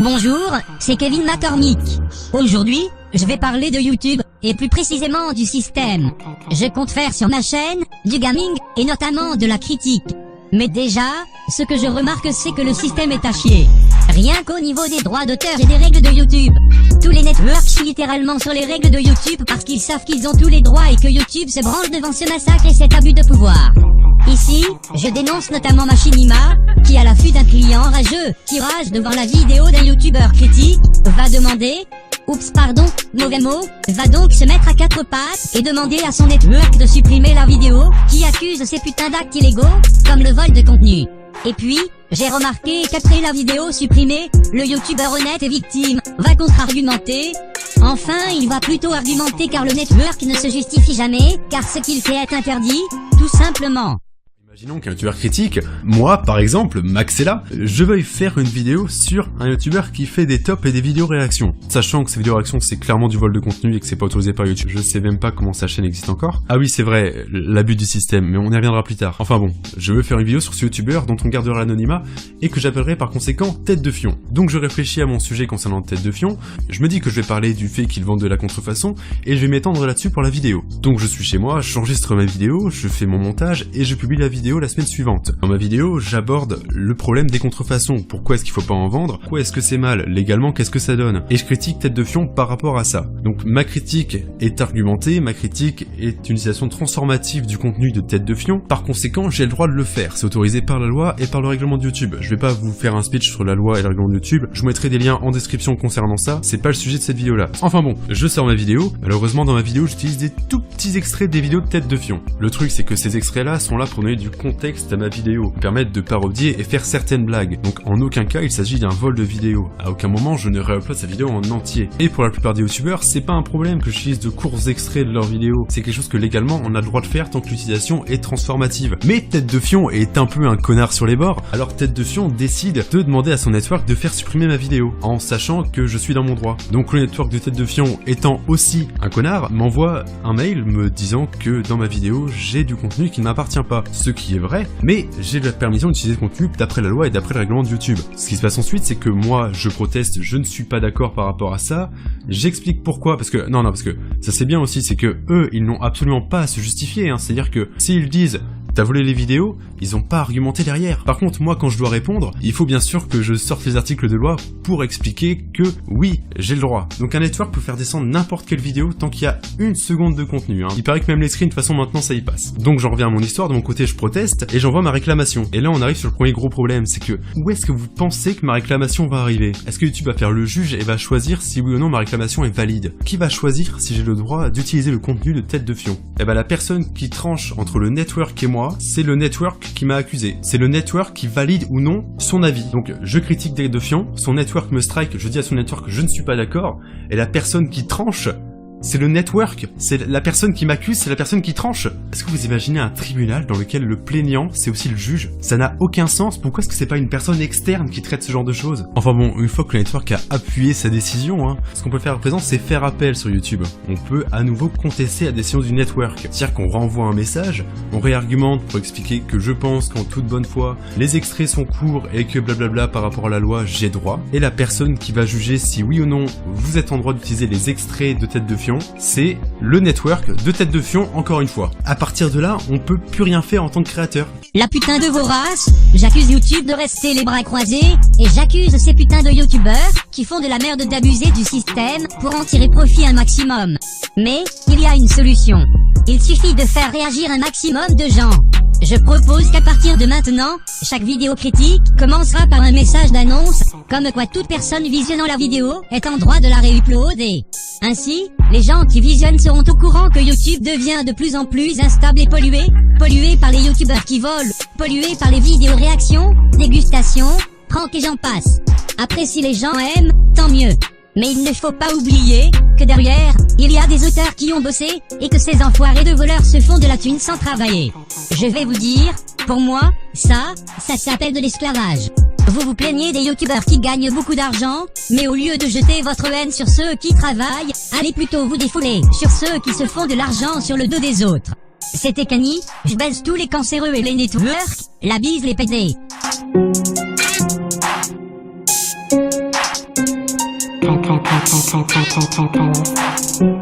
Bonjour, c'est Kevin McCormick. Aujourd'hui, je vais parler de YouTube, et plus précisément du système. Je compte faire sur ma chaîne, du gaming, et notamment de la critique. Mais déjà, ce que je remarque c'est que le système est à chier. Rien qu'au niveau des droits d'auteur et des règles de YouTube. Tous les networks chient littéralement sur les règles de YouTube parce qu'ils savent qu'ils ont tous les droits et que YouTube se branle devant ce massacre et cet abus de pouvoir. Ici, je dénonce notamment Machinima, qui à l'affût d'un client rageux, qui rage devant la vidéo d'un youtubeur critique, va demander... Oups pardon, mauvais mot, va donc se mettre à quatre pattes et demander à son network de supprimer la vidéo qui accuse ces putains d'actes illégaux, comme le vol de contenu. Et puis, j'ai remarqué qu'après la vidéo supprimée, le youtubeur honnête et victime va contre-argumenter. Enfin, il va plutôt argumenter car le network ne se justifie jamais, car ce qu'il fait est interdit, tout simplement. Imaginons qu'un youtubeur critique, moi par exemple, Maxella, je veuille faire une vidéo sur un youtubeur qui fait des tops et des vidéos réactions. Sachant que ces vidéos réactions c'est clairement du vol de contenu et que c'est pas autorisé par YouTube. Je sais même pas comment sa chaîne existe encore. Ah oui c'est vrai, l'abus du système, mais on y reviendra plus tard. Enfin bon, je veux faire une vidéo sur ce youtubeur dont on gardera l'anonymat et que j'appellerai par conséquent Tête de Fion. Donc je réfléchis à mon sujet concernant Tête de Fion, je me dis que je vais parler du fait qu'il vende de la contrefaçon et je vais m'étendre là-dessus pour la vidéo. Donc je suis chez moi, j'enregistre ma vidéo, je fais mon montage et je publie la vidéo la semaine suivante. Dans ma vidéo, j'aborde le problème des contrefaçons. Pourquoi est-ce qu'il faut pas en vendre? Pourquoi est-ce que c'est mal? Légalement, qu'est-ce que ça donne? Et je critique Tête de Fion par rapport à ça. Donc ma critique est argumentée, ma critique est une utilisation transformative du contenu de Tête de Fion. Par conséquent, j'ai le droit de le faire. C'est autorisé par la loi et par le règlement de YouTube. Je vais pas vous faire un speech sur la loi et le règlement de YouTube. Je vous mettrai des liens en description concernant ça. C'est pas le sujet de cette vidéo-là. Enfin bon, je sors ma vidéo. Malheureusement, dans ma vidéo, j'utilise des tout petits extraits des vidéos de Tête de Fion. Le truc, c'est que ces extraits-là sont là pour donner du contexte à ma vidéo, permettre de parodier et faire certaines blagues. Donc en aucun cas il s'agit d'un vol de vidéo. À aucun moment je ne réupload sa vidéo en entier. Et pour la plupart des youtubeurs, c'est pas un problème que j'utilise de courts extraits de leurs vidéos. C'est quelque chose que légalement on a le droit de faire tant que l'utilisation est transformative. Mais Tête de Fion est un peu un connard sur les bords, alors Tête de Fion décide de demander à son network de faire supprimer ma vidéo, en sachant que je suis dans mon droit. Donc le network de Tête de Fion, étant aussi un connard, m'envoie un mail me disant que dans ma vidéo j'ai du contenu qui ne m'appartient pas. Ce qui est vrai, mais j'ai la permission d'utiliser le contenu d'après la loi et d'après le règlement de YouTube. Ce qui se passe ensuite, c'est que moi, je proteste, je ne suis pas d'accord par rapport à ça, j'explique pourquoi, parce que, non, parce que, ça c'est bien aussi, c'est que eux, ils n'ont absolument pas à se justifier, hein, c'est-à-dire que, s'ils disent, t'as volé les vidéos, ils ont pas argumenté derrière. Par contre, moi, quand je dois répondre, il faut bien sûr que je sorte les articles de loi pour expliquer que, oui, j'ai le droit. Donc un network peut faire descendre n'importe quelle vidéo tant qu'il y a une seconde de contenu, hein. Il paraît que même les screens, de toute façon, maintenant, ça y passe. Donc j'en reviens à mon histoire, de mon côté, je proteste, et j'envoie ma réclamation. Et là, on arrive sur le premier gros problème, c'est que, où est-ce que vous pensez que ma réclamation va arriver? Est-ce que YouTube va faire le juge et va choisir si oui ou non ma réclamation est valide? Qui va choisir si j'ai le droit d'utiliser le contenu de Tête de Fion? Eh ben, la personne qui tranche entre le network et moi, c'est le network qui m'a accusé. C'est le network qui valide ou non son avis. Donc je critique Tête de Fion, son network me strike, je dis à son network que je ne suis pas d'accord, et la personne qui tranche, c'est le network, c'est la personne qui m'accuse, c'est la personne qui tranche. Est-ce que vous imaginez un tribunal dans lequel le plaignant, c'est aussi le juge? Ça n'a aucun sens, pourquoi est-ce que c'est pas une personne externe qui traite ce genre de choses? Enfin bon, une fois que le network a appuyé sa décision, hein, ce qu'on peut faire à présent, c'est faire appel sur YouTube. On peut à nouveau contester la décision du network. C'est-à-dire qu'on renvoie un message, on réargumente pour expliquer que je pense qu'en toute bonne foi, les extraits sont courts et que blablabla par rapport à la loi, j'ai droit. Et la personne qui va juger si oui ou non vous êtes en droit d'utiliser les extraits de Tête de Fion, c'est le network de Tête de Fion, encore une fois. À partir de là, on peut plus rien faire en tant que créateur. La putain de vos races, j'accuse YouTube de rester les bras croisés, et j'accuse ces putains de youtubeurs qui font de la merde d'abuser du système pour en tirer profit un maximum. Mais, il y a une solution. Il suffit de faire réagir un maximum de gens. Je propose qu'à partir de maintenant, chaque vidéo critique commencera par un message d'annonce, comme quoi toute personne visionnant la vidéo est en droit de la réuploader. Ainsi, les gens qui visionnent seront au courant que YouTube devient de plus en plus instable et pollué par les youtubeurs qui volent, pollué par les vidéos réactions, dégustations, pranks et j'en passe. Après si les gens aiment, tant mieux. Mais il ne faut pas oublier que derrière, il y a des auteurs qui ont bossé, et que ces enfoirés de voleurs se font de la thune sans travailler. Je vais vous dire, pour moi, ça s'appelle de l'esclavage. Vous vous plaignez des youtubeurs qui gagnent beaucoup d'argent, mais au lieu de jeter votre haine sur ceux qui travaillent, allez plutôt vous défouler sur ceux qui se font de l'argent sur le dos des autres. C'était Kanye, je baise tous les cancéreux et les networks, la bise les pédés. Prince.